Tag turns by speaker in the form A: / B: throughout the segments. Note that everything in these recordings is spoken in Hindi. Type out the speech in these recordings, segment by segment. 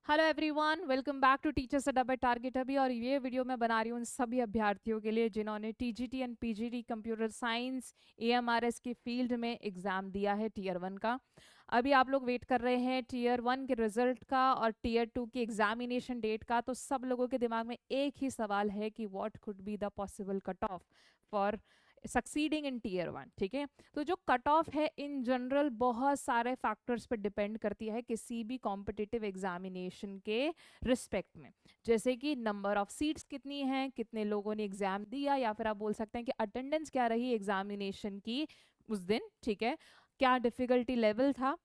A: Hello everyone, welcome back to teachers Adda by target अभी। और ये वीडियो मैं बना रही हूँ उन सभी अभ्यर्थियों के लिए जिन्होंने TGT and PGT computer science EMRS की फील्ड में एग्जाम दिया है टीयर 1 का। अभी आप लोग वेट कर रहे हैं टीयर 1 के रिजल्ट का और टीयर 2 की एग्जामिनेशन डेट का। तो सब लोगों के दिमाग में एक ही सवाल है कि what could be the possible cut off for succeeding in tier 1। ठीक है, तो जो कट ऑफ है इन जनरल बहुत सारे फैक्टर्स पर डिपेंड करती है किसी भी कॉम्पिटिटिव एग्जामिनेशन के रिस्पेक्ट में। जैसे कि नंबर ऑफ सीट्स कितनी हैं, कितने लोगों ने एग्जाम दिया, या फिर आप बोल सकते हैं कि अटेंडेंस क्या रही एग्जामिनेशन की उस दिन। ठीक है, क्या डिफिकल्टी लेवल था।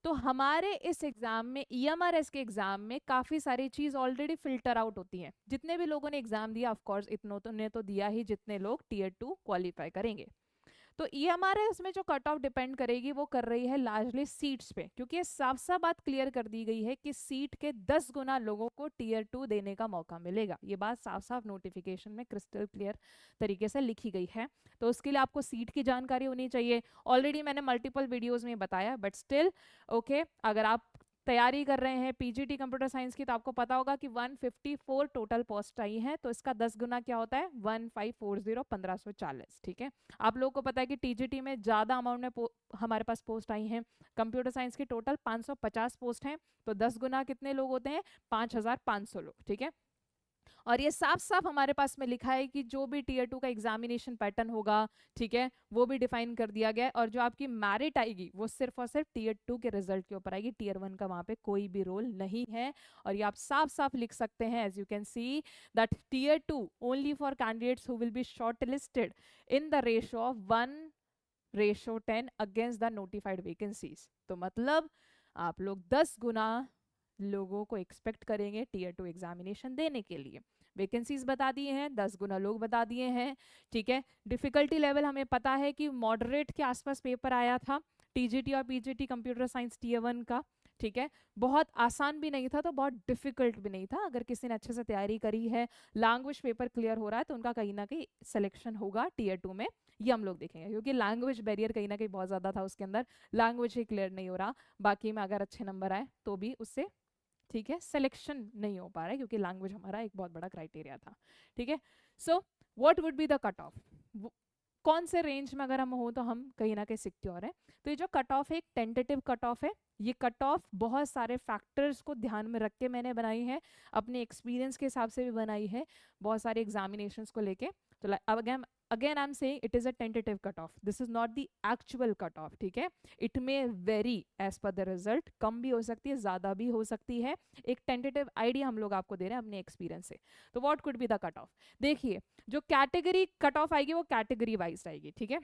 A: तो हमारे इस एग्जाम में ईएमआरएस के एग्जाम में काफी सारी चीज ऑलरेडी फिल्टर आउट होती हैं। जितने भी लोगों ने एग्जाम दिया, ऑफ कोर्स इतनों तो ने तो दिया ही जितने लोग टीयर 2 क्वालिफाई करेंगे। तो ईएमआरएस में जो कट ऑफ डिपेंड करेगी वो कर रही है लार्जली सीट्स पे, क्योंकि ये साफ साफ बात क्लियर कर दी गई है कि सीट के 10 गुना लोगों को टीयर 2 देने का मौका मिलेगा। ये बात साफ साफ नोटिफिकेशन में क्रिस्टल क्लियर तरीके से लिखी गई है। तो उसके लिए आपको सीट की जानकारी होनी चाहिए। ऑलरेडी मैंने मल्टीपल वीडियोज में बताया, बट स्टिल ओके, अगर आप तैयारी कर रहे हैं पीजीटी कंप्यूटर साइंस की तो आपको पता होगा कि 154 टोटल पोस्ट आई है। तो इसका 10 गुना क्या होता है, 1540, 1540। ठीक है, आप लोगों को पता है कि टीजीटी में ज्यादा अमाउंट में हमारे पास पोस्ट आई हैं। कंप्यूटर साइंस की टोटल 550 पोस्ट हैं। तो 10 गुना कितने लोग होते हैं, 5500 लोग। ठीक है, और ये साफ साफ हमारे पास में लिखा है कि जो भी टीयर 2 का एग्जामिनेशन पैटर्न होगा, ठीक है, वो भी डिफाइन कर दिया गया है। और जो आपकी मैरिट आएगी वो सिर्फ और सिर्फ टीयर 2 के रिजल्ट के ऊपर आएगी। टीयर 1 का वहां पे कोई भी रोल नहीं है। और ये आप साफ साफ लिख सकते हैं, as you can see that tier 2 only for candidates who will be shortlisted in the ratio of 1:10 against the notified vacancies. तो मतलब आप लोग 10 गुना लोगों को एक्सपेक्ट करेंगे टीयर 2 एग्जामिनेशन देने के लिए। वैकेंसीज बता दिए हैं, 10 गुना लोग बता दिए हैं। ठीक है, डिफिकल्टी लेवल हमें पता है कि मॉडरेट के आसपास पेपर आया था टीजीटी और पीजीटी कंप्यूटर साइंस टीयर 1 का। ठीक है, बहुत आसान भी नहीं था तो बहुत डिफिकल्ट भी नहीं था। अगर किसी ने अच्छे से तैयारी करी है, लैंग्वेज पेपर क्लियर हो रहा है, तो उनका कहीं ना कहीं सिलेक्शन होगा टीयर 2 में। ये हम लोग देखेंगे, क्योंकि लैंग्वेज बैरियर कहीं ना कहीं बहुत ज्यादा था उसके अंदर। लैंग्वेज ही क्लियर नहीं हो रहा, बाकी में अगर अच्छे नंबर आए तो भी उससे ठीक है सिलेक्शन नहीं हो पा रहा है, क्योंकि लैंग्वेज हमारा एक बहुत बड़ा क्राइटेरिया था। ठीक है, so what would be the cut off, कौन से रेंज में अगर हम हो तो हम कहीं ना कहीं सिक्योर है। तो ये जो कट ऑफ है एक टेंटेटिव कट ऑफ है। ये कट ऑफ बहुत सारे फैक्टर्स को ध्यान में रख के मैंने बनाई है, अपने एक्सपीरियंस के हिसाब से भी बनाई है, बहुत सारे एग्जामिनेशंस को लेके। तो अब again I am saying it is a tentative cut off, this is not the actual cut off. ठीक है, it may vary as per the result, कम भी हो सकती है, ज्यादा भी हो सकती है। एक टेंटेटिव आइडिया हम लोग आपको दे रहे हैं अपने एक्सपीरियंस से। तो what could be the cut off, देखिए जो कैटेगरी कट ऑफ आएगी वो कैटेगरी वाइज आएगी। ठीक है,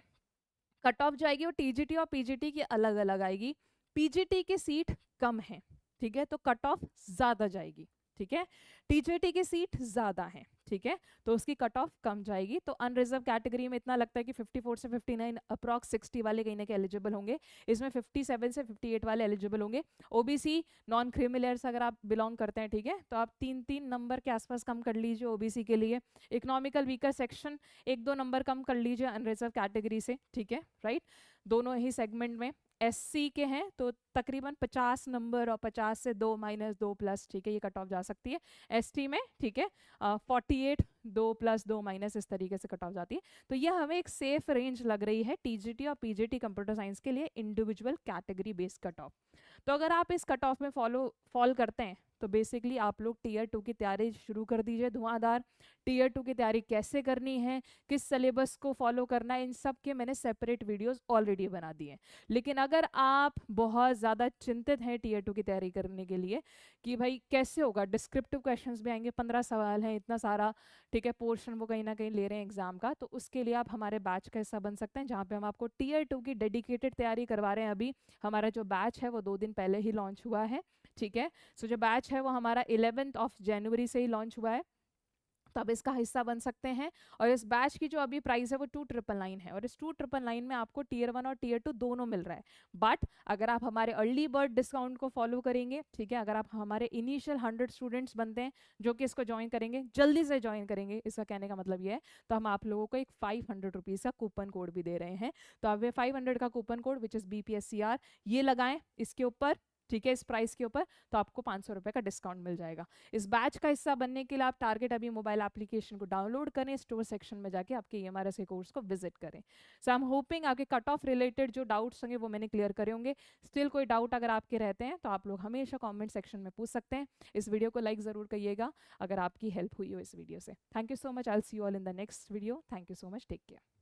A: कट ऑफ जो आएगी वो टीजीटी और पीजीटी की अलग अलग आएगी। पीजीटी की सीट कम है, ठीक है, तो कट ऑफ ज्यादा जाएगी। ठीक है, टीजीटी की सीट ज्यादा है, ठीक है, तो उसकी कट ऑफ कम जाएगी। तो अनरिजर्व कैटेगरी में इतना लगता है कि 54 से 59 अप्रॉक्स 60 वाले कहीं ना कहीं एलिजिबल होंगे। इसमें 57 से 58 वाले एलिजिबल होंगे। ओबीसी नॉन क्रीमिलियर्स अगर आप बिलोंग करते हैं, ठीक है, तो आप 3-3 नंबर के आसपास कम कर लीजिए ओबीसी के लिए। इकोनॉमिकल वीकर सेक्शन 1-2 नंबर कम कर लीजिए अनरिजर्व कैटेगरी से। ठीक है, राइट, दोनों ही सेगमेंट में। एससी के हैं तो तकरीबन 50 नंबर और 50 से 2 - 2 प्लस, ठीक है, ये कट ऑफ जा सकती है। एसटी में ठीक है 48 2 + 2 - इस तरीके से कट ऑफ जाती है। तो ये हमें एक सेफ रेंज लग रही है टीजीटी और पीजीटी कंप्यूटर साइंस के लिए, individual category based cut off. तो अगर आप इस कट ऑफ में फॉल करते हैं तो बेसिकली आप लोग टीयर 2 की तैयारी शुरू कर दीजिए धुआंधार। टीयर 2 की तैयारी कैसे करनी है, किस सिलेबस को फॉलो करना है, इन सब के मैंने सेपरेट वीडियोस ऑलरेडी बना दिए हैं। लेकिन अगर आप बहुत ज़्यादा चिंतित हैं टीयर 2 की तैयारी करने के लिए कि भाई कैसे होगा, डिस्क्रिप्टिव क्वेश्चंस भी आएंगे, 15 सवाल हैं, इतना सारा, ठीक है, पोर्शन वो कहीं ना कहीं ले रहे हैं एग्जाम का, तो उसके लिए आप हमारे बैच का हिस्सा बन सकते हैं, जहाँ पे हम आपको टीयर 2 की डेडिकेटेड तैयारी करवा रहे हैं। अभी हमारा जो बैच है वो 2 दिन पहले ही लॉन्च हुआ है। ठीक है, सो जो बैच है वो हमारा 11 जनवरी से ही लॉन्च हुआ है, तो आप इसका हिस्सा बन सकते हैं। और इस बैच की जो अभी प्राइस है वो 2999 है, और इस 2999 में आपको टीयर 1 और टीयर 2 दोनों मिल रहा है। बट अगर आप हमारे अर्ली बर्ड डिस्काउंट को फॉलो करेंगे, ठीक है, अगर आप हमारे इनिशियल 100 स्टूडेंट्स बनते हैं जो कि इसको ज्वाइन करेंगे, जल्दी से ज्वाइन करेंगे, इसका कहने का मतलब ये है, तो हम आप लोगों को एक 500 रुपीज़ का कूपन कोड भी दे रहे हैं। तो आप ये 500 का coupon code which is BPSCR ये लगाएं इसके ऊपर, ठीक है, इस प्राइस के ऊपर, तो आपको 500 रुपये का डिस्काउंट मिल जाएगा। इस बैच का हिस्सा बनने के लिए आप टारगेट अभी मोबाइल एप्लीकेशन को डाउनलोड करें, स्टोर सेक्शन में जाके आपके EMRS के कोर्स को विजिट करें। सो आई एम होपिंग आपके कट ऑफ रिलेटेड जो डाउट्स होंगे वो मैंने क्लियर करे होंगे। स्टिल कोई डाउट अगर आपके रहते हैं तो आप लोग हमेशा कॉमेंट सेक्शन में पूछ सकते हैं। इस वीडियो को लाइक ज़रूर करिएगा अगर आपकी हेल्प हुई हो इस वीडियो से। Thank you so much, I will see you all in the next video. Thank you so much, take care.